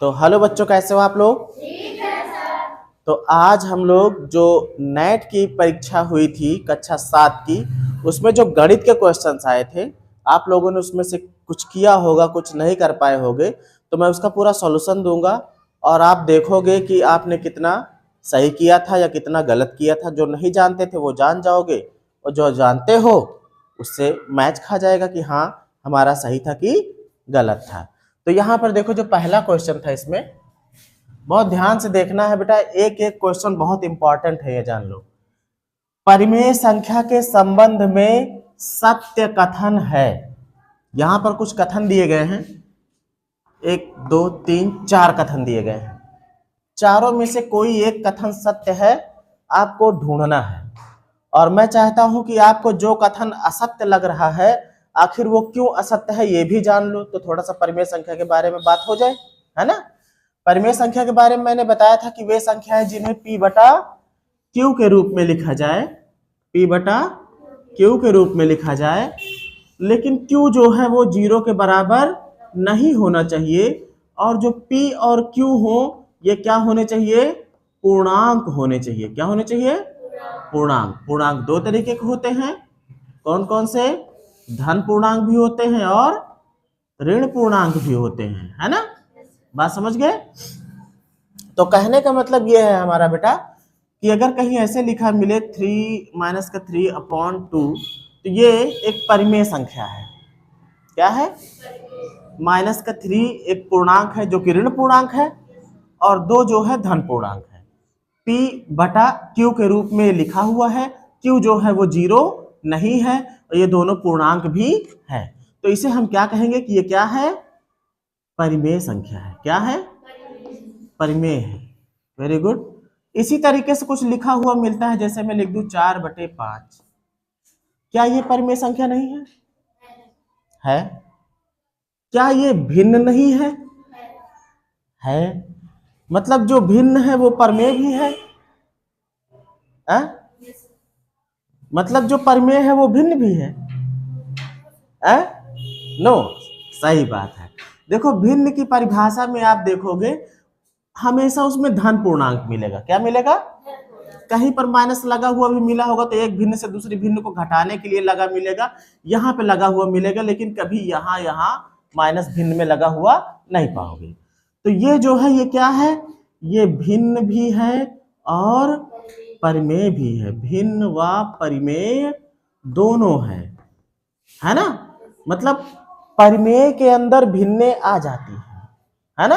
तो हेलो बच्चों, कैसे हो आप लोग? ठीक है सर। तो आज हम लोग जो नेट की परीक्षा हुई थी कक्षा 7 की, उसमें जो गणित के क्वेश्चंस आए थे, आप लोगों ने उसमें से कुछ किया होगा, कुछ नहीं कर पाए होंगे। तो मैं उसका पूरा सॉल्यूशन दूंगा और आप देखोगे कि आपने कितना सही किया था या कितना गलत किया था। जो नहीं जानते थे वो जान जाओगे और जो जानते हो उससे मैच खा जाएगा कि हाँ हमारा सही था कि गलत था। तो यहाँ पर देखो, जो पहला क्वेश्चन था इसमें बहुत ध्यान से देखना है बेटा। एक एक क्वेश्चन बहुत इंपॉर्टेंट है, ये जान लो। परिमेय संख्या के संबंध में सत्य कथन है। यहां पर कुछ कथन दिए गए हैं, 1 2 3 4 कथन दिए गए हैं। चारों में से कोई एक कथन सत्य है, आपको ढूंढना है। और मैं चाहता हूं कि आपको जो कथन असत्य लग रहा है, आखिर वो क्यों असत्य है ये भी जान लो। तो थोड़ा सा परिमेय संख्या के बारे में बात हो जाए, है ना। परिमेय संख्या के बारे में मैंने बताया था कि वे संख्याएं जिन्हें P बटा Q के रूप में लिखा जाए, P बटा Q के रूप में लिखा जाए, लेकिन Q जो है वो 0 के बराबर नहीं होना चाहिए। और जो P और Q हो ये क्या होने चाहिए? पूर्णांक होने चाहिए। क्या होने चाहिए? पूर्णांक। पूर्णांक दो तरीके के होते हैं, कौन कौन से? धन पूर्णांक भी होते हैं और ऋण पूर्णांक भी होते हैं, है ना। बात समझ गए? तो कहने का मतलब ये है हमारा बेटा कि अगर कहीं ऐसे लिखा मिले 3-3/2, तो ये एक परिमेय संख्या है। क्या है? -3 एक पूर्णांक है जो कि ऋण पूर्णांक है, और 2 जो है धन पूर्णांक है। P बटा Q के रूप में लिखा हुआ है। Q जो है वो 0 नहीं है और ये दोनों पूर्णांक भी है। तो इसे हम क्या कहेंगे कि ये क्या है? परिमेय संख्या है। क्या है? परिमेय है। Very good. इसी तरीके से कुछ लिखा हुआ मिलता है, जैसे मैं लिख दूं 4/5। क्या ये परिमेय संख्या नहीं है? है। क्या ये भिन्न नहीं है? है। मतलब जो भिन्न है वो परिमेय भी है। आ? मतलब जो परिमेय है वो भिन्न भी है। नो, सही बात है। देखो, भिन्न की परिभाषा में आप देखोगे हमेशा उसमें धन पूर्णांक मिलेगा। क्या मिलेगा? कहीं पर माइनस लगा हुआ भी मिला होगा तो एक भिन्न से दूसरी भिन्न को घटाने के लिए लगा मिलेगा, यहाँ पे लगा हुआ मिलेगा, लेकिन कभी यहाँ माइनस भिन्न में लगा हुआ नहीं पाओगे। तो ये जो है ये क्या है? ये भिन्न भी है और परिमेय भी है। भिन्न व परिमेय दोनों है ना। मतलब परिमेय के अंदर भिन्ने आ जाती है ना,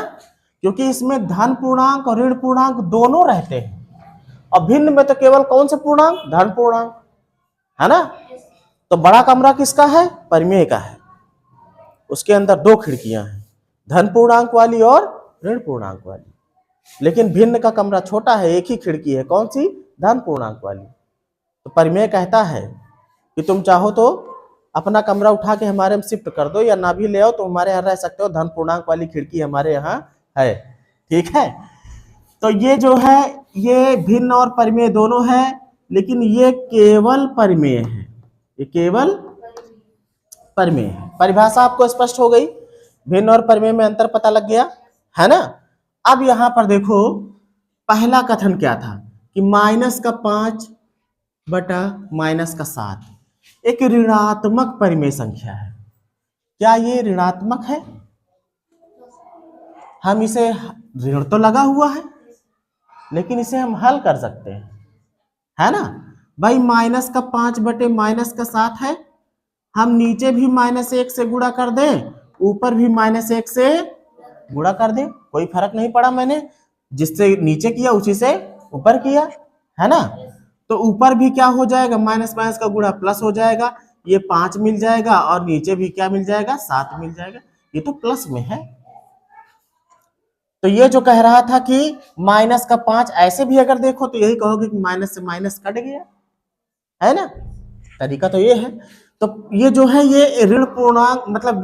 क्योंकि इसमें धन पूर्णांक और ऋण पूर्णांक दोनों रहते हैं। और भिन्न में तो केवल कौन सा पूर्णांक? धन पूर्णांक, है ना। तो बड़ा कमरा किसका है? परिमेय का है। उसके अंदर 2 खिड़कियां हैं, धन पूर्णांक वाली और ऋण पूर्णांक वाली। लेकिन भिन्न का कमरा छोटा है, एक ही खिड़की है, कौन सी? धन पूर्णांक वाली। तो परिमेय कहता है कि तुम चाहो तो अपना कमरा उठा के हमारे में शिफ्ट कर दो, या ना भी ले आओ तो हमारे यहाँ रह सकते हो, धन पूर्णांक वाली खिड़की हमारे यहाँ है। ठीक है। तो ये जो है ये भिन्न और परिमेय दोनों है, लेकिन ये केवल परिमेय है। ये केवल परिमेय है। परिभाषा आपको स्पष्ट हो गई? भिन्न और परिमेय में अंतर पता लग गया, है ना। अब यहां पर देखो, पहला कथन क्या था कि -5 बटा -7 एक ऋणात्मक परिमेय संख्या है। क्या ये ऋणात्मक है? हम इसे, ऋण तो लगा हुआ है लेकिन इसे हम हल कर सकते हैं, है ना भाई। -5 बटे -7 है, हम नीचे भी -1 से गुणा कर दें, ऊपर भी -1 से गुणा कर दें, कोई फर्क नहीं पड़ा। मैंने जिससे नीचे किया उसी से ऊपर किया, है ना। तो ऊपर भी क्या हो जाएगा? माइनस माइनस का गुणा प्लस हो जाएगा, ये 5 मिल जाएगा, और नीचे भी क्या मिल जाएगा? 7 मिल जाएगा। ये तो प्लस में है। तो ये जो कह रहा था कि -5, ऐसे भी अगर देखो तो यही कहोगे कि माइनस से माइनस कट गया, है ना। तरीका तो ये है। तो ये जो है ये ऋण पूर्णांक मतलब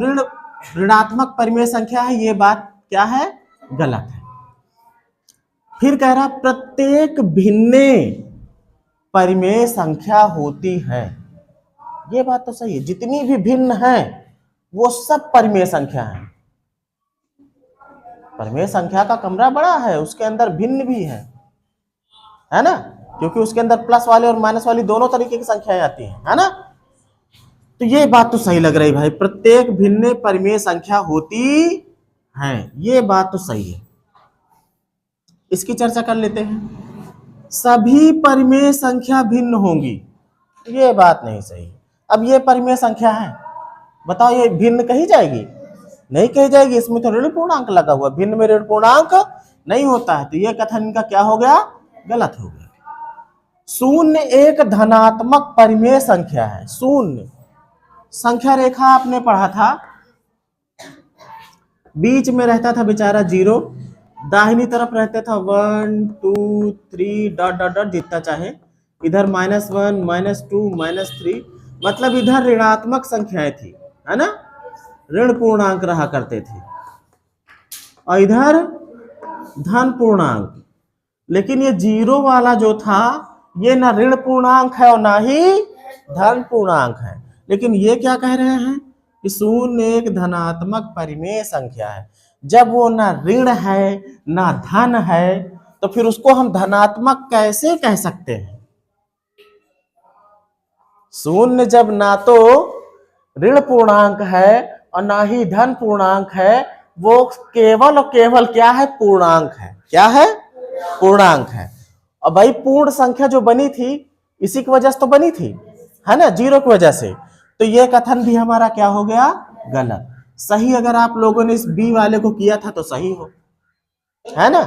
ऋणात्मक परिमेय संख्या है। ये बात क्या है? गलत है। फिर कह रहा प्रत्येक भिन्न परिमेय संख्या होती है। ये बात तो सही है, जितनी भी भिन्न है वो सब परिमेय संख्या है। परिमेय संख्या का कमरा बड़ा है, उसके अंदर भिन्न भी है ना, क्योंकि उसके अंदर प्लस वाले और माइनस वाली दोनों तरीके की संख्याएं आती हैं, है ना। तो ये बात तो सही लग रही भाई, प्रत्येक भिन्न परिमेय संख्या होती है, ये बात तो सही है। इसकी चर्चा कर लेते हैं। सभी परिमेय संख्या भिन्न होंगी, ये बात नहीं सही। अब ये परिमेय संख्या है, बताओ ये भिन्न कही जाएगी? नहीं कही जाएगी, इसमें तो ऋण पूर्णांक लगा हुआ, भिन्न में ऋण पूर्णांक नहीं होता है, तो ये कथन इनका क्या हो गया? गलत हो गया। शून्य एक धनात्मक परिमेय संख्या है। शून्य संख्या रेखा आपने पढ़ा था, बीच में रहता था बेचारा जीरो, दाहिनी तरफ रहते था 1 2 3 डॉट डॉट डॉट जितना चाहे, इधर -1 -2 -3, मतलब इधर ऋणात्मक संख्याएं थी, है ना, ऋण पूर्णांक रहा करते थे, और इधर धन पूर्णांक। लेकिन ये जीरो वाला जो था ये ना ऋण पूर्णांक है और ना ही धन पूर्णांक है। लेकिन ये क्या कह रहे हैं कि शून्य एक धनात्मक परिमेय संख्या है। जब वो ना ऋण है ना धन है तो फिर उसको हम धनात्मक कैसे कह सकते हैं? शून्य जब ना तो ऋण पूर्णांक है और ना ही धन पूर्णांक है, वो केवल और केवल क्या है? पूर्णांक है। क्या है? पूर्णांक है। और भाई पूर्ण संख्या जो बनी थी इसी की वजह से तो बनी थी, है ना, जीरो की वजह से। तो ये कथन भी हमारा क्या हो गया? गलत। सही अगर आप लोगों ने इस बी वाले को किया था तो सही हो, है ना।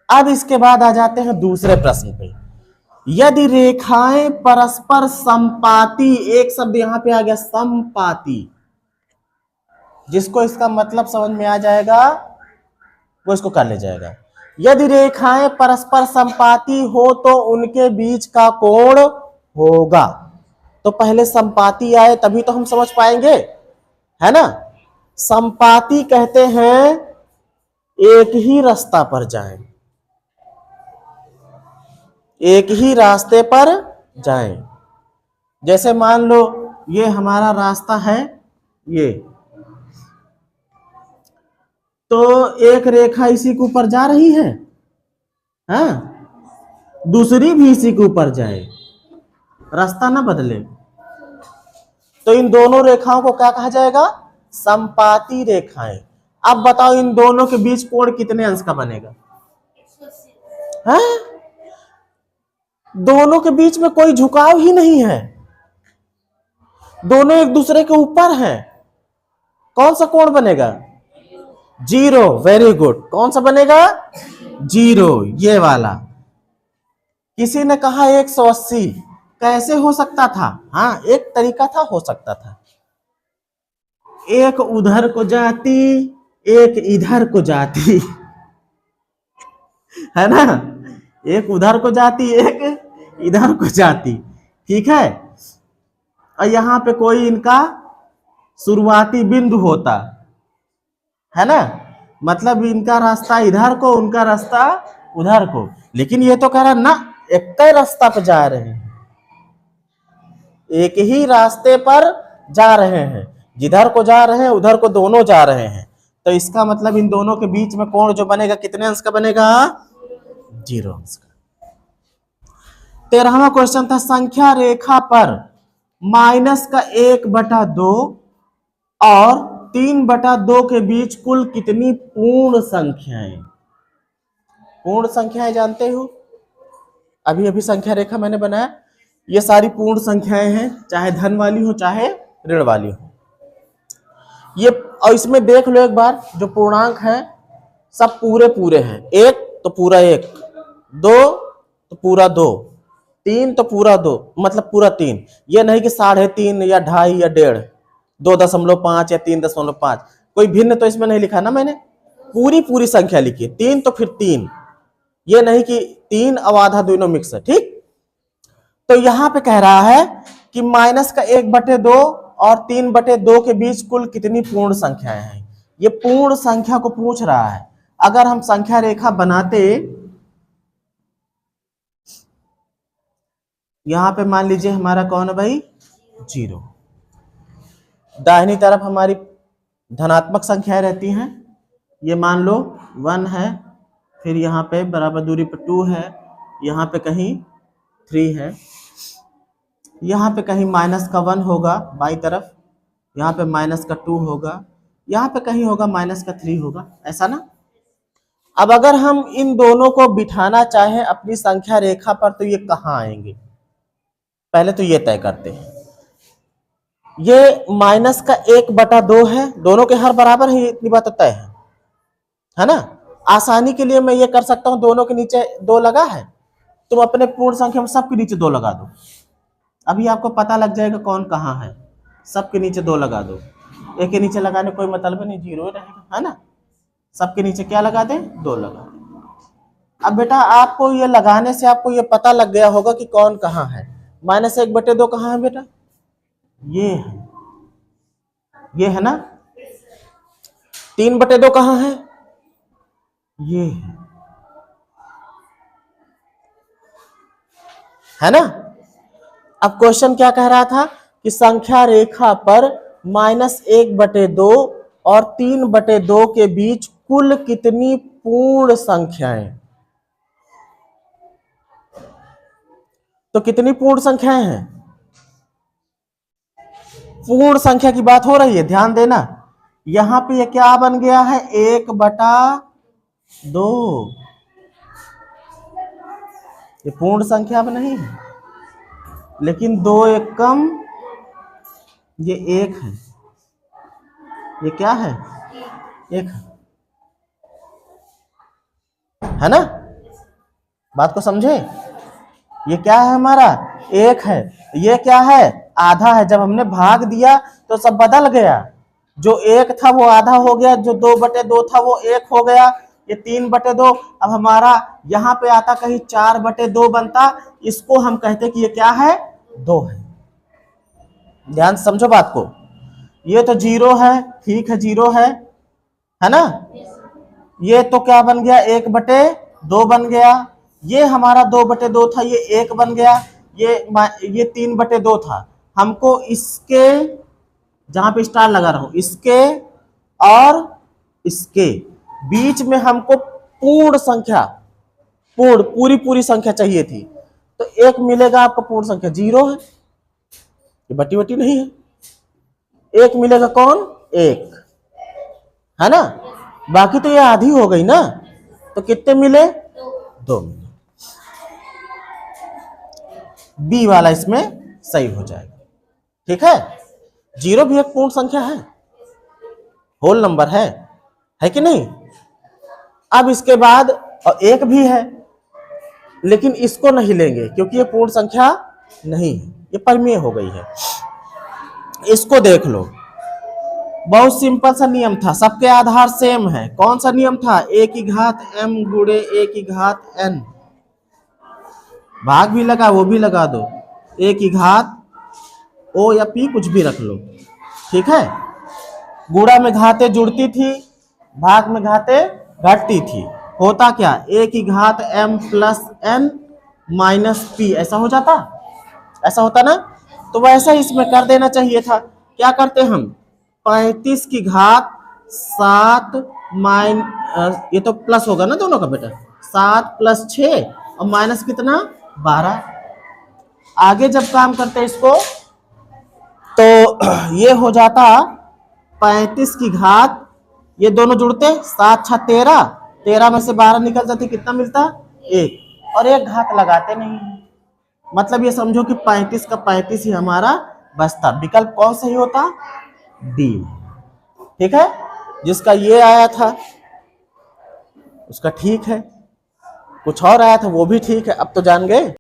अब इसके बाद आ जाते हैं दूसरे प्रश्न पे। यदि रेखाएं परस्पर संपाती, एक शब्द यहां पे आ गया संपाती, जिसको इसका मतलब समझ में आ जाएगा वो इसको कर ले जाएगा। यदि रेखाएं परस्पर संपाती हो तो उनके बीच का कोण होगा। तो पहले संपाती आए तभी तो हम समझ पाएंगे, है ना। संपाती कहते हैं एक ही रास्ता पर जाएं, एक ही रास्ते पर जाएं। जैसे मान लो ये हमारा रास्ता है, ये तो एक रेखा इसी के ऊपर जा रही है, हाँ, दूसरी भी इसी के ऊपर जाए, रास्ता ना बदले, तो इन दोनों रेखाओं को क्या कहा जाएगा? संपाती रेखाएं। अब बताओ इन दोनों के बीच कोण कितने अंश का बनेगा? है? दोनों के बीच में कोई झुकाव ही नहीं है, दोनों एक दूसरे के ऊपर हैं। कौन सा कोण बनेगा? जीरो। Very good. कौन सा बनेगा? जीरो, ये वाला। किसी ने कहा 180, कैसे हो सकता था? हाँ, एक तरीका था, हो सकता था। एक उधर को जाती, एक इधर को जाती, है ना, एक उधर को जाती एक इधर को जाती, ठीक है। और यहां पे कोई इनका शुरुआती बिंदु होता, है ना, मतलब इनका रास्ता इधर को, उनका रास्ता उधर को। लेकिन ये तो कह रहा ना एक ही रास्ता पर जा रहे हैं, एक ही रास्ते पर जा रहे हैं, जिधर को जा रहे हैं उधर को दोनों जा रहे हैं। तो इसका मतलब इन दोनों के बीच में कोण जो बनेगा कितने अंश का बनेगा? 0 अंश का। 13वां क्वेश्चन था, संख्या रेखा पर -1/2 और 3/2 के बीच कुल कितनी पूर्ण संख्याएं? पूर्ण संख्याएं जानते हो, अभी अभी संख्या रेखा मैंने बनाया, ये सारी पूर्ण संख्याएं हैं, चाहे धन वाली हो चाहे ऋण वाली हो। ये और इसमें देख लो एक बार, जो पूर्णांक है सब पूरे पूरे हैं। 1 तो पूरा 1, 2 तो पूरा 2, 3 तो पूरा 2, मतलब पूरा 3। ये नहीं कि 3.5 या 2.5 या 1.5, 2.5 या 3.5। कोई भिन्न तो इसमें नहीं लिखा ना मैंने, पूरी पूरी संख्या लिखी। 3 तो फिर 3, ये नहीं कि 3 और आधा दोनों मिक्स है, ठीक। तो यहां पे कह रहा है कि -1/2 और 3/2 के बीच कुल कितनी पूर्ण संख्याएं हैं। ये पूर्ण संख्या को पूछ रहा है। अगर हम संख्या रेखा बनाते, यहां पे मान लीजिए हमारा कौन है भाई? 0। दाहिनी तरफ हमारी धनात्मक संख्याएं रहती हैं, ये मान लो 1 है, फिर यहाँ पे बराबर दूरी पर 2 है, यहाँ पे कहीं 3 है, यहाँ पे कहीं माइनस का 1 होगा बाई तरफ, यहाँ पे माइनस का 2 होगा, यहाँ पे कहीं होगा माइनस का 3 होगा, ऐसा ना। अब अगर हम इन दोनों को बिठाना चाहें अपनी संख्या रेखा पर तो ये कहाँ आएंगे, पहले तो ये तय करते हैं। ये माइनस का 1/2 है, दोनों के हर बराबर है, इतनी बात तय है ना। आसानी के लिए मैं ये कर सकता हूं, दोनों के नीचे 2 लगा है, तुम अपने पूर्ण संख्या में सबके नीचे 2 लगा दो, अभी आपको पता लग जाएगा कौन कहाँ है। सबके नीचे 2 लगा दो, एक के नीचे लगाने कोई मतलब नहीं, 0 रहेगा, है ना। सबके नीचे क्या लगा दें, 2 लगा दें। अब बेटा आपको ये लगाने से आपको ये पता लग गया होगा कि कौन कहाँ है। -1/2 कहाँ है बेटा, ये है ना। 3/2 कहाँ है, ये है ना। अब क्वेश्चन क्या कह रहा था कि संख्या रेखा पर -1/2 और 3/2 के बीच कुल कितनी पूर्ण संख्याएं, तो कितनी पूर्ण संख्याएं हैं, पूर्ण संख्या की बात हो रही है, ध्यान देना। यहां पे ये क्या बन गया है, 1/2, ये पूर्ण संख्या अब नहीं है, लेकिन 2 एक कम, ये 1 है, ये क्या है, 1 है ना। बात को समझे, ये क्या है हमारा, 1 है, ये क्या है, आधा है। जब हमने भाग दिया तो सब बदल गया, जो 1 था वो आधा हो गया, जो 2/2 था वो 1 हो गया, ये 3/2। अब हमारा यहाँ पे आता कहीं 4/2 बनता, इसको हम कहते कि ये क्या है, 2 है। ध्यान से समझो बात को, ये तो 0 है, ठीक है 0 है ना। ये तो क्या बन गया, 1/2 बन गया, ये हमारा 2/2 था, ये 1 बन गया, ये 3/2 था। हमको इसके, जहां पे स्टार लगा रहा हूं, इसके और इसके बीच में हमको पूर्ण संख्या, पूरी संख्या चाहिए थी, तो 1 मिलेगा आपको पूर्ण संख्या, 0 है, ये बटी नहीं है। 1 मिलेगा कौन, 1 है ना, बाकी तो ये आधी हो गई ना, तो कितने मिले, 2 मिले। बी वाला इसमें सही हो जाएगा, ठीक है। 0 भी एक पूर्ण संख्या है, होल नंबर है कि नहीं। अब इसके बाद और 1 भी है, लेकिन इसको नहीं लेंगे क्योंकि ये पूर्ण संख्या नहीं है, ये परिमेय हो गई है। इसको देख लो, बहुत सिंपल सा नियम था, सबके आधार सेम है। कौन सा नियम था, a⁻m गुणे a⁻n, भाग भी लगा वो भी लगा दो, a⁻o या p कुछ भी रख लो, ठीक है। गुणा में घातें जुड़ती थी, भाग में घातें घटती थी, होता क्या, a⁻m + n - p, ऐसा हो जाता, ऐसा होता ना। तो वैसा इसमें कर देना चाहिए था। क्या करते हम, 35 की घात 7 ये तो प्लस होगा ना दोनों का बेटा, 7 + 6 और माइनस कितना, 12। आगे जब काम करते इसको तो ये हो जाता 35 की घात, ये दोनों जुड़ते 7 × 13, 13 में से 12 निकल जाती, कितना मिलता, 1, और एक घात लगाते नहीं, मतलब ये समझो कि 35 का 35 ही हमारा बचता। विकल्प कौन सही होता, डी, ठीक है। जिसका ये आया था उसका ठीक है, कुछ और आया था वो भी ठीक है। अब तो जान गए।